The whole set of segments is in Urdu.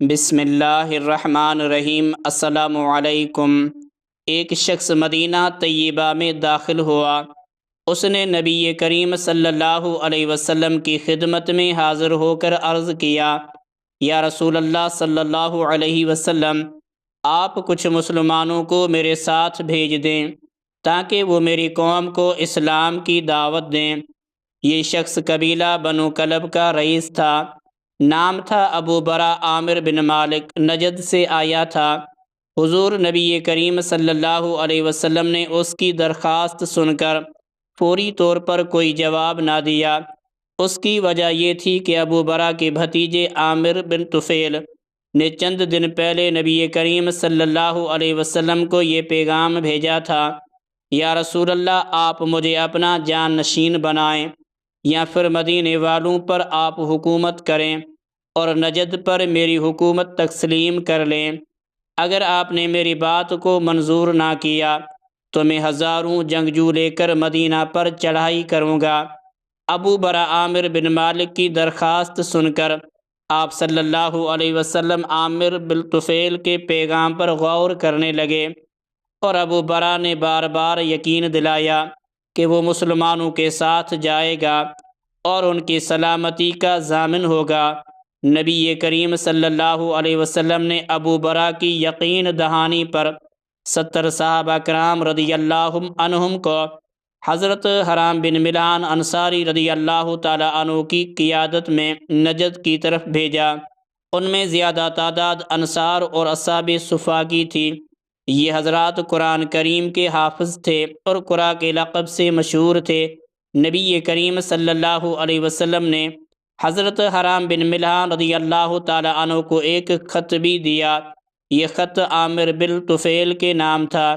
بسم اللہ الرحمن الرحیم۔ السلام علیکم۔ ایک شخص مدینہ طیبہ میں داخل ہوا۔ اس نے نبی کریم صلی اللہ علیہ وسلم کی خدمت میں حاضر ہو کر عرض کیا، یا رسول اللہ صلی اللہ علیہ وسلم، آپ کچھ مسلمانوں کو میرے ساتھ بھیج دیں تاکہ وہ میری قوم کو اسلام کی دعوت دیں۔ یہ شخص قبیلہ بنو کلب کا رئیس تھا۔ نام تھا ابو برا عامر بن مالک، نجد سے آیا تھا۔ حضور نبی کریم صلی اللہ علیہ وسلم نے اس کی درخواست سن کر فوری طور پر کوئی جواب نہ دیا۔ اس کی وجہ یہ تھی کہ ابو برا کے بھتیجے عامر بن طفیل نے چند دن پہلے نبی کریم صلی اللہ علیہ وسلم کو یہ پیغام بھیجا تھا، یا رسول اللہ، آپ مجھے اپنا جانشین بنائیں یا پھر مدینے والوں پر آپ حکومت کریں اور نجد پر میری حکومت تسلیم کر لیں۔ اگر آپ نے میری بات کو منظور نہ کیا تو میں ہزاروں جنگجو لے کر مدینہ پر چڑھائی کروں گا۔ ابو برا عامر بن مالک کی درخواست سن کر آپ صلی اللہ علیہ وسلم عامر بن طفیل کے پیغام پر غور کرنے لگے، اور ابو برا نے بار بار یقین دلایا کہ وہ مسلمانوں کے ساتھ جائے گا اور ان کی سلامتی کا ضامن ہوگا۔ نبی کریم صلی اللہ علیہ وسلم نے ابو برا کی یقین دہانی پر 70 صحابہ کرام رضی اللہ عنہم کو حضرت حرام بن ملحان انصاری رضی اللہ تعالی عنہ کی قیادت میں نجد کی طرف بھیجا۔ ان میں زیادہ تعداد انصار اور اصحاب صفا کی تھی۔ یہ حضرات قرآن کریم کے حافظ تھے اور قرآن کے لقب سے مشہور تھے۔ نبی کریم صلی اللہ علیہ وسلم نے حضرت حرام بن ملحان رضی اللہ تعالی عنہ کو ایک خط بھی دیا۔ یہ خط عامر بن طفیل کے نام تھا۔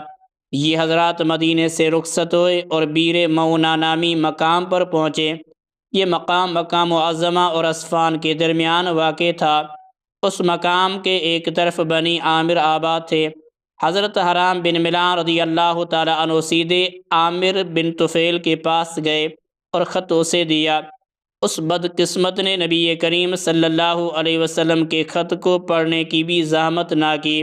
یہ حضرات مدینے سے رخصت ہوئے اور بیر مونا نامی مقام پر پہنچے۔ یہ مقام معظمہ اور اصفہان کے درمیان واقع تھا۔ اس مقام کے ایک طرف بنی عامر آباد تھے۔ حضرت حرام بن ملحان رضی اللہ تعالی عنہ سیدھے عامر بن طفیل کے پاس گئے اور خط اسے دیا۔ اس بدقسمت نے نبی کریم صلی اللہ علیہ وسلم کے خط کو پڑھنے کی بھی زحمت نہ کی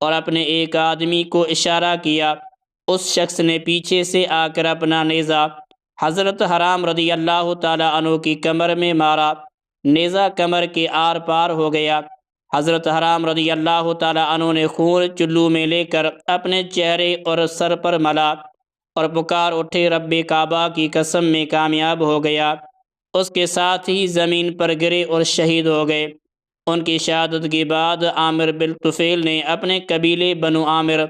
اور اپنے ایک آدمی کو اشارہ کیا۔ اس شخص نے پیچھے سے آ کر اپنا نیزہ حضرت حرام رضی اللہ تعالی عنہ کی کمر میں مارا۔ نیزہ کمر کے آر پار ہو گیا۔ حضرت حرام رضی اللہ تعالی عنہ نے خون چلو میں لے کر اپنے چہرے اور سر پر ملا اور پکار اٹھے، رب کعبہ کی قسم میں کامیاب ہو گیا۔ اس کے ساتھ ہی زمین پر گرے اور شہید ہو گئے۔ ان کی شہادت کے بعد عامر بن طفیل نے اپنے قبیلے بنو عامر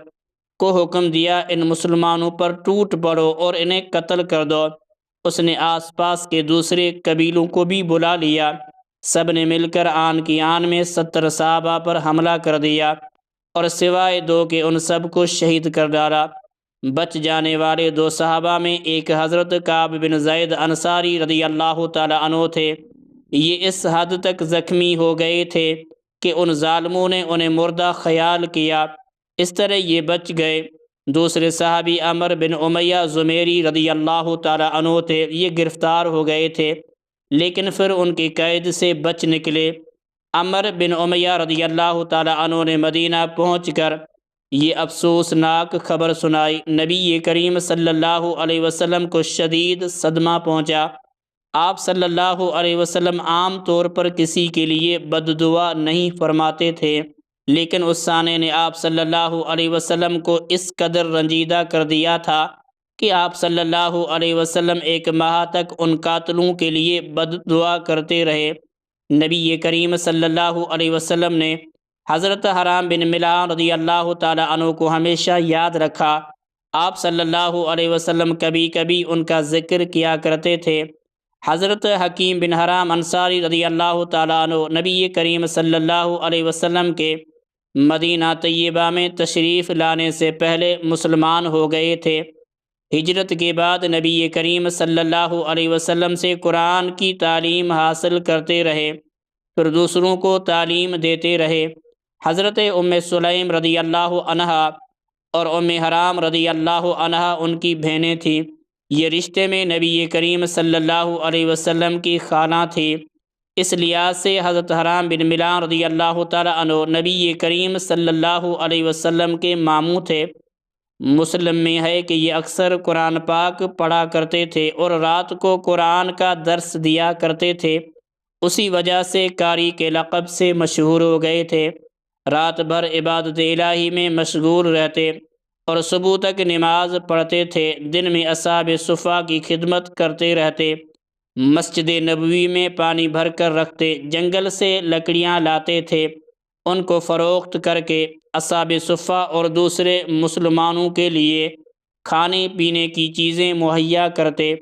کو حکم دیا، ان مسلمانوں پر ٹوٹ پڑو اور انہیں قتل کر دو۔ اس نے آس پاس کے دوسرے قبیلوں کو بھی بلا لیا۔ سب نے مل کر آن کی آن میں 70 صحابہ پر حملہ کر دیا اور سوائے 2 کے ان سب کو شہید کر ڈالا۔ بچ جانے والے 2 صحابہ میں ایک حضرت کعب بن زید انصاری رضی اللہ تعالی عنہ تھے۔ یہ اس حد تک زخمی ہو گئے تھے کہ ان ظالموں نے انہیں مردہ خیال کیا، اس طرح یہ بچ گئے۔ دوسرے صحابی عمر بن امیہ زمیری رضی اللہ تعالی عنہ تھے۔ یہ گرفتار ہو گئے تھے لیکن پھر ان کی قید سے بچ نکلے۔ عمر بن امیہ رضی اللہ تعالی عنہ نے مدینہ پہنچ کر یہ افسوسناک خبر سنائی۔ نبی کریم صلی اللہ علیہ وسلم کو شدید صدمہ پہنچا۔ آپ صلی اللہ علیہ وسلم عام طور پر کسی کے لیے بد دعا نہیں فرماتے تھے، لیکن اس سانے نے آپ صلی اللہ علیہ وسلم کو اس قدر رنجیدہ کر دیا تھا کہ آپ صلی اللہ علیہ وسلم 1 ماہ تک ان قاتلوں کے لیے بد دعا کرتے رہے۔ نبی کریم صلی اللہ علیہ وسلم نے حضرت حرام بن ملحان رضی اللہ تعالی عنہ کو ہمیشہ یاد رکھا۔ آپ صلی اللہ علیہ وسلم کبھی کبھی ان کا ذکر کیا کرتے تھے۔ حضرت حکیم بن حرام انصاری رضی اللہ تعالی عنہ نبی کریم صلی اللہ علیہ وسلم کے مدینہ طیبہ میں تشریف لانے سے پہلے مسلمان ہو گئے تھے۔ ہجرت کے بعد نبی کریم صلی اللہ علیہ وسلم سے قرآن کی تعلیم حاصل کرتے رہے، پھر دوسروں کو تعلیم دیتے رہے۔ حضرت ام سلیم رضی اللہ عنہا اور ام حرام رضی اللہ عنہا ان کی بہنیں تھیں۔ یہ رشتے میں نبی کریم صلی اللہ علیہ وسلم کی خالہ تھی۔ اس لحاظ سے حضرت حرام بن ملحان رضی اللہ تعالیٰ عنہ نبی کریم صلی اللہ علیہ وسلم کے ماموں تھے۔ مسلم میں ہے کہ یہ اکثر قرآن پاک پڑھا کرتے تھے اور رات کو قرآن کا درس دیا کرتے تھے، اسی وجہ سے قاری کے لقب سے مشہور ہو گئے تھے۔ رات بھر عبادت الہی میں مشغول رہتے اور صبح تک نماز پڑھتے تھے، دن میں اصحاب صفہ کی خدمت کرتے رہتے، مسجد نبوی میں پانی بھر کر رکھتے، جنگل سے لکڑیاں لاتے تھے، ان کو فروخت کر کے اصحاب صفہ اور دوسرے مسلمانوں کے لیے کھانے پینے کی چیزیں مہیا کرتے،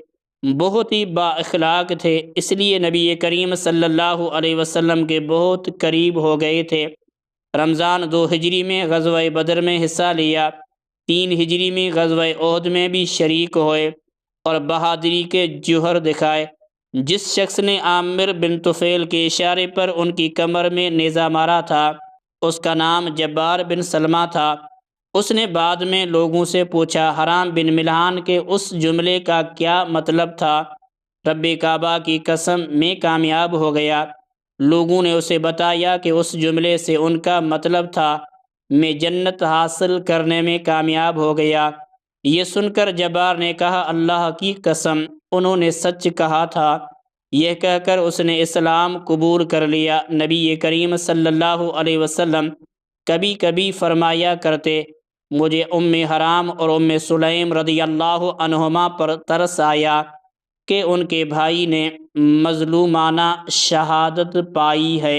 بہت ہی با اخلاق تھے، اس لیے نبی کریم صلی اللہ علیہ وسلم کے بہت قریب ہو گئے تھے۔ رمضان 2 ہجری میں غزوہ بدر میں حصہ لیا، 3 ہجری میں غزوہ احد میں بھی شریک ہوئے اور بہادری کے جوہر دکھائے۔ جس شخص نے عامر بن طفیل کے اشارے پر ان کی کمر میں نیزہ مارا تھا، اس کا نام جبار بن سلمہ تھا۔ اس نے بعد میں لوگوں سے پوچھا، حرام بن ملحان کے اس جملے کا کیا مطلب تھا؟ رب کعبہ کی قسم میں کامیاب ہو گیا۔ لوگوں نے اسے بتایا کہ اس جملے سے ان کا مطلب تھا میں جنت حاصل کرنے میں کامیاب ہو گیا۔ یہ سن کر جبار نے کہا، اللہ کی قسم انہوں نے سچ کہا تھا۔ یہ کہہ کر اس نے اسلام قبول کر لیا۔ نبی کریم صلی اللہ علیہ وسلم کبھی کبھی فرمایا کرتے، مجھے ام حرام اور ام سلیم رضی اللہ عنہما پر ترس آیا کہ ان کے بھائی نے مظلومانہ شہادت پائی ہے۔